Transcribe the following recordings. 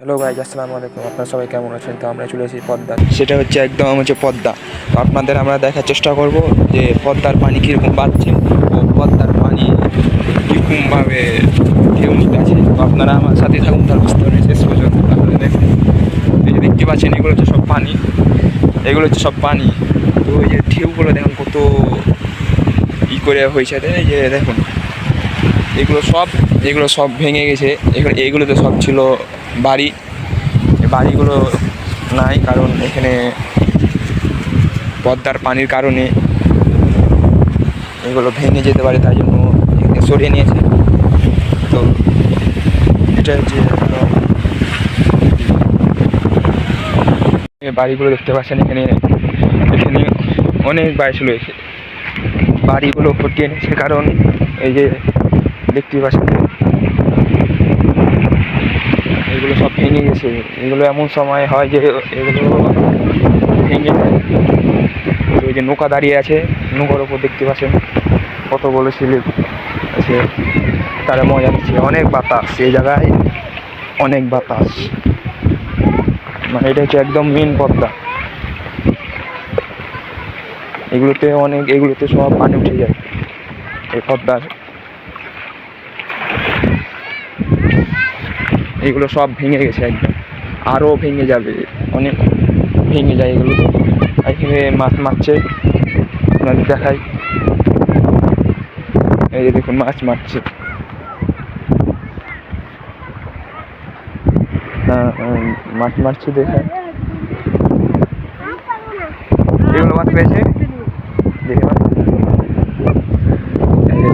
Hello guys, আসসালামু আলাইকুম। আপনারা সবাই কেমন আছেন? তো আমরা চলে এসেছি পদ্মা, সেটা হচ্ছে একদম পদ্মা। তো আপনাদের আমরা দেখার চেষ্টা করব যে পদ্মার পানি কীরকম বাড়ছে ও পদ্মার পানি কীরকমভাবে ঢেউ নিতে আছে। তো আপনারা আমার সাথে থাকুন, তার বুঝতে পারেন শেষ পর্যন্ত। তাহলে দেখুন, এই যে দেখতে পাচ্ছেন, এগুলো হচ্ছে সব পানি, এগুলো হচ্ছে সব পানি। তো এই যে ঢেউগুলো দেখুন কত করে হয়েছে। এই যে দেখুন, এগুলো সব ভেঙে গেছে। এগুলোতে সব ছিল বাড়ি, বাড়িগুলো নাই, কারণ এখানে পদ্মার পানির কারণে এগুলো ভেঙে যেতে পারে, তাই জন্য এখানে সরিয়ে নিয়েছে। তো এটা হচ্ছে বাড়িগুলো দেখতে পাচ্ছেন, এখানে অনেক বাড়ি ছিল, বাড়িগুলো ফটিয়ে নিয়েছে, কারণ এই যে দেখতে পাচ্ছেন এগুলো সব ভেঙে গেছে। এগুলো এমন সময় হয় যে এগুলো ভেঙে যায়। ওই যে নৌকা দাঁড়িয়ে আছে, নৌকার ওপর দেখতে পাচ্ছেন কত বড় স্লিপ আছে, তারা মজা নিচ্ছে। অনেক বাতাস এই জায়গায়, অনেক বাতাস। মানে এটা হচ্ছে একদম মেন পদ্মা। এগুলোতে সব পানি উঠে যায় এই পদ্মার। এগুলো সব ভেঙে গেছে একদম, আরও ভেঙে যাবে, অনেক ভেঙে যায় এগুলো। এখানে মাছ মারছে, আপনাদের দেখাই। এই যে দেখুন, মাছ মারছে। মাছ মারছে, দেখে এগুলো মাছ পেয়েছে, দেখে মাছ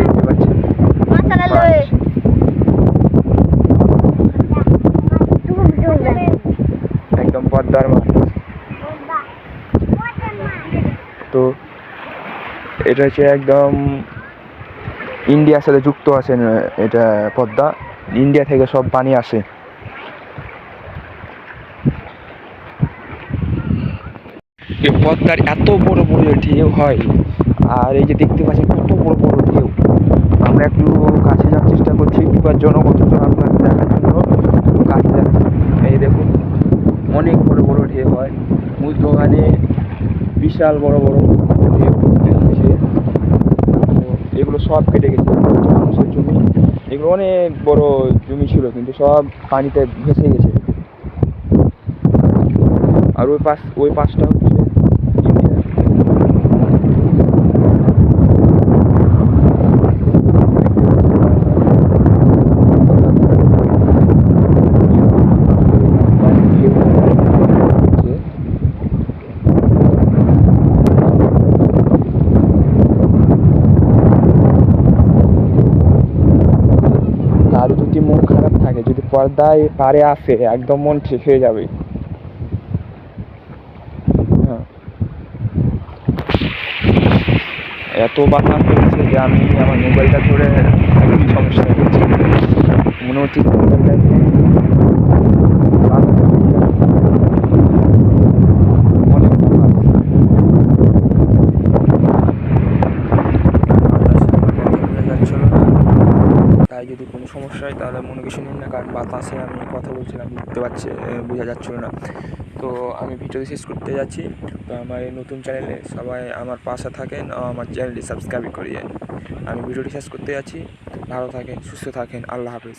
দেখতে পাচ্ছি একদম পদ্মার মাছ। তো এটা হচ্ছে একদম ইন্ডিয়ার সাথে যুক্ত আছে এটা পদ্মা। ইন্ডিয়া থেকে সব পানি আসে। এই পদ্মার এত বড় বড় ঢেউ হয়, আর এই যে দেখতে পাচ্ছেন কত বড় বড় ঢেউ। আমরা একটু কাছে যাওয়ার চেষ্টা করছি বিপজ্জনক, অথচ আপনাকে দেখার জন্য কাছে যাচ্ছি। এই দেখুন, অনেক বড় বড় ঢেউ হয় মধ্যখানে, বিশাল বড় বড় ঢেউ হচ্ছে। এগুলো সব কেটে গেছে, মানুষের জমি। এগুলো অনেক বড় জমি ছিল, কিন্তু সব পানিতে ভেসে গেছে। আর ওই পাশটা হচ্ছে ইন্ডিয়া। আর যদি মন খারাপ থাকে, যদি পর্দায় পারে আসে, একদম মন ঠিক হয়ে যাবে। হ্যাঁ, এত বাতাস হচ্ছে যে আমি আমার মোবাইলটা ধরে একই সমস্যা হচ্ছে, মনে হচ্ছে মোবাইলটা অনেক যাচ্ছিল না। তাই যদি কোনো সমস্যা হয় তাহলে মনে কিছু নিন না, কারণ বাতাসে আমি কথা বলছিলাম, বুঝতে পারছি, বোঝা যাচ্ছিল না। তো আমি ভিডিও শেষ করতে যাচ্ছি। তো আমার এই নতুন চ্যানেলে সবাই আমার পাশে থাকেন, আমার চ্যানেলটি সাবস্ক্রাইব করিয়েন। আমি ভিডিওটি শেষ করতে যাচ্ছি। ভালো থাকেন, সুস্থ থাকেন, আল্লাহ হাফেজ।